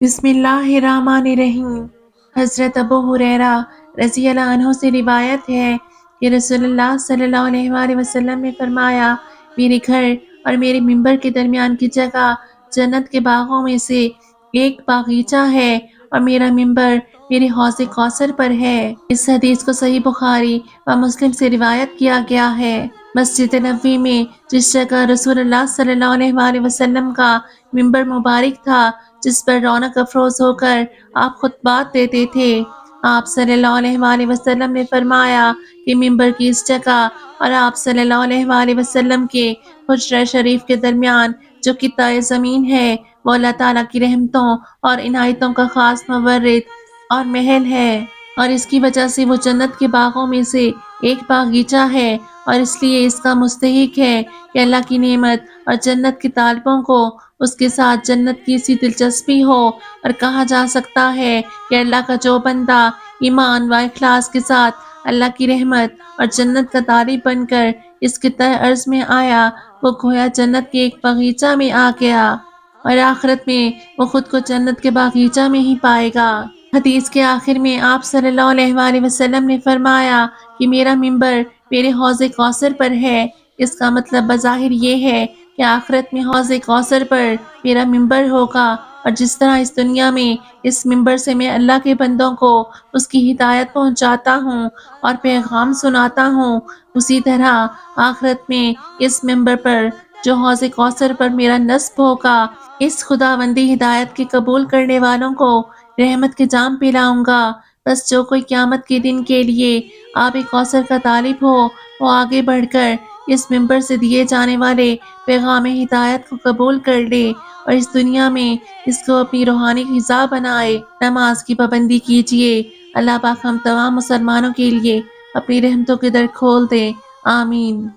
بسم اللہ الرحمن الرحیم۔ حضرت ابو ہریرہ رضی اللہ عنہ سے روایت ہے کہ رسول اللہ صلی اللہ علیہ وآلہ وسلم نے فرمایا، میرے گھر اور میرے منبر کے درمیان کی جگہ جنت کے باغوں میں سے ایک باغیچہ ہے اور میرا منبر میرے حوض کوثر پر ہے۔ اس حدیث کو صحیح بخاری و مسلم سے روایت کیا گیا ہے۔ مسجد نبوی میں جس جگہ رسول اللہ صلی اللہ علیہ وآلہ وسلم کا منبر مبارک تھا، جس پر رونق افروز ہو کر آپ خطبات دیتے تھے، آپ صلی اللہ علیہ وآلہ وسلم نے فرمایا کہ منبر کی اس جگہ اور آپ صلی اللہ علیہ وآلہ وسلم کے حجرہ شریف کے درمیان جو قطعہ زمین ہے، وہ اللہ تعالیٰ کی رحمتوں اور عنایتوں کا خاص مورد اور محل ہے، اور اس کی وجہ سے وہ جنت کے باغوں میں سے ایک باغیچہ ہے، اور اس لیے اس کا مستحق ہے کہ اللہ کی نعمت اور جنت کے طالبوں کو اس کے ساتھ جنت کی سی دلچسپی ہو، اور کہا جا سکتا ہے کہ اللہ کا جو بندہ ایمان و اخلاص کے ساتھ اللہ کی رحمت اور جنت کا طالب بن کر اس قطعہ ارض میں آیا، وہ گویا جنت کے ایک باغیچہ میں آ گیا، اور آخرت میں وہ خود کو جنت کے باغیچہ میں ہی پائے گا۔ حدیث کے آخر میں آپ صلی اللہ علیہ وآلہ وسلم نے فرمایا کہ میرا منبر میرے حوض کوثر پر ہے۔ اس کا مطلب بظاہر یہ ہے کہ آخرت میں حوض کوثر پر میرا منبر ہوگا، اور جس طرح اس دنیا میں اس منبر سے میں اللہ کے بندوں کو اس کی ہدایت پہنچاتا ہوں اور پیغام سناتا ہوں، اسی طرح آخرت میں اس منبر پر جو حوض کوثر پر میرا نصب ہوگا، اس خداوندی ہدایت کے قبول کرنے والوں کو رحمت کے جام پلاؤں گا۔ بس جو کوئی قیامت کے دن کے لیے آب کوثر کا طالب ہو، وہ آگے بڑھ کر اس منبر سے دیے جانے والے پیغام ہدایت کو قبول کر لے، اور اس دنیا میں اس کو اپنی روحانی غذا بنائے۔ نماز کی پابندی کیجیے۔ اللہ پاک ہم تمام مسلمانوں کے لیے اپنی رحمتوں کے در کھول دے۔ آمین۔